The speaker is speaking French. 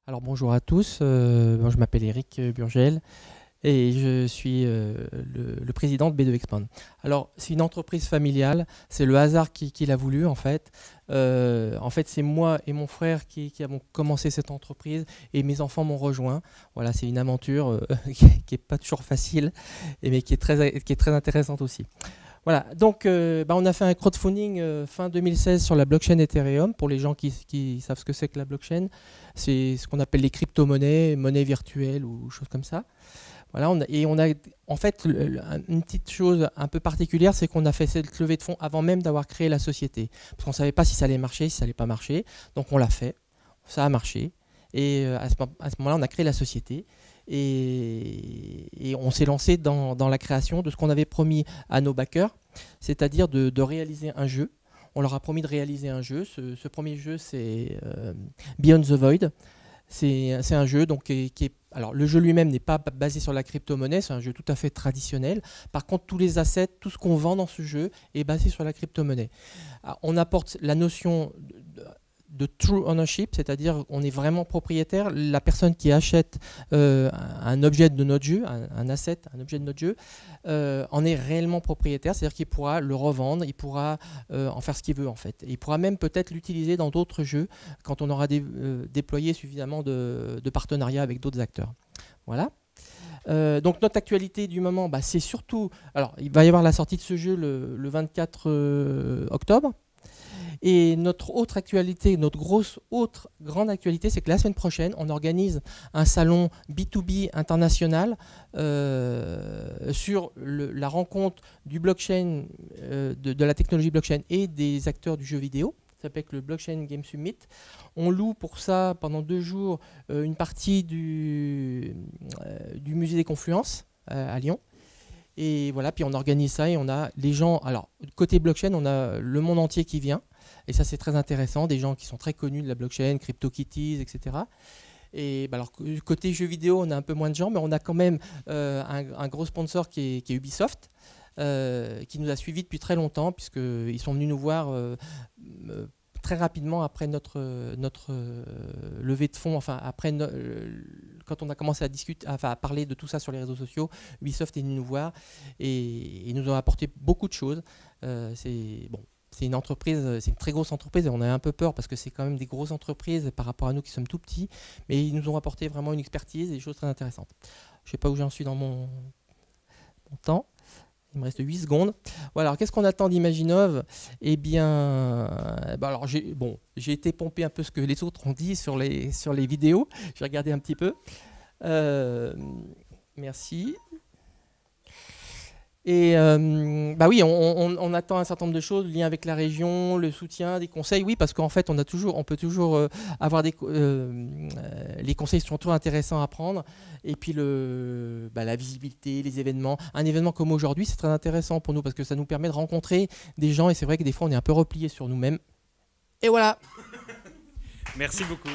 Alors bonjour à tous, je m'appelle Eric Burgel et je suis le président de B2Expand. Alors c'est une entreprise familiale, c'est le hasard qui l'a voulu en fait. En fait c'est moi et mon frère qui avons commencé cette entreprise et mes enfants m'ont rejoint. Voilà, c'est une aventure qui n'est pas toujours facile mais qui est très intéressante aussi. Voilà, donc on a fait un crowdfunding fin 2016 sur la blockchain Ethereum. Pour les gens qui savent ce que c'est que la blockchain, c'est ce qu'on appelle les crypto-monnaies, monnaie virtuelle ou choses comme ça. Voilà, on a en fait une petite chose un peu particulière, c'est qu'on a fait cette levée de fonds avant même d'avoir créé la société. Parce qu'on ne savait pas si ça allait marcher, si ça allait pas marcher. Donc on l'a fait, ça a marché. Et à ce moment-là, on a créé la société. Et on s'est lancé dans la création de ce qu'on avait promis à nos backers, c'est-à-dire de réaliser un jeu. On leur a promis de réaliser un jeu. Ce premier jeu, c'est Beyond the Void. C'est un jeu donc, alors le jeu lui-même n'est pas basé sur la crypto-monnaie, c'est un jeu tout à fait traditionnel. Par contre, tous les assets, tout ce qu'on vend dans ce jeu est basé sur la crypto-monnaie. On apporte la notion de true ownership, c'est-à-dire on est vraiment propriétaire. La personne qui achète un objet de notre jeu, un asset, un objet de notre jeu, en est réellement propriétaire, c'est-à-dire qu'il pourra le revendre, il pourra en faire ce qu'il veut en fait. Et il pourra même peut-être l'utiliser dans d'autres jeux quand on aura déployé suffisamment de partenariats avec d'autres acteurs. Voilà. Donc notre actualité du moment, c'est surtout... Alors il va y avoir la sortie de ce jeu le 24 octobre. Et notre autre actualité, notre autre grande actualité, c'est que la semaine prochaine, on organise un salon B2B international sur la rencontre du blockchain, de la technologie blockchain et des acteurs du jeu vidéo. Ça s'appelle le Blockchain Game Summit. On loue pour ça, pendant 2 jours, une partie du musée des Confluences à Lyon. Et voilà, puis on organise ça et on a les gens... Alors, côté blockchain, on a le monde entier qui vient. Et ça, c'est très intéressant, des gens qui sont très connus de la blockchain, CryptoKitties, etc. Et alors, côté jeux vidéo, on a un peu moins de gens, mais on a quand même un gros sponsor qui est Ubisoft, qui nous a suivis depuis très longtemps, puisqu'ils sont venus nous voir très rapidement après notre levée de fonds, enfin après quand on a commencé à parler de tout ça sur les réseaux sociaux, Ubisoft est venu nous voir et ils nous ont apporté beaucoup de choses. C'est une entreprise, c'est une très grosse entreprise et on a un peu peur parce que c'est quand même des grosses entreprises par rapport à nous qui sommes tout petits, mais ils nous ont apporté vraiment une expertise et des choses très intéressantes. Je ne sais pas où j'en suis dans mon temps. Il me reste 8 secondes. Voilà, alors qu'est-ce qu'on attend d'Imaginov? Eh bien, alors j'ai été pomper un peu ce que les autres ont dit sur les vidéos. J'ai regardé un petit peu. Merci. Et oui, on attend un certain nombre de choses, le lien avec la région, le soutien, des conseils. Oui, parce qu'en fait, on peut toujours avoir les conseils sont toujours intéressants à prendre. Et puis la visibilité, les événements. Un événement comme aujourd'hui, c'est très intéressant pour nous parce que ça nous permet de rencontrer des gens. Et c'est vrai que des fois, on est un peu replié sur nous-mêmes. Et voilà. Merci beaucoup.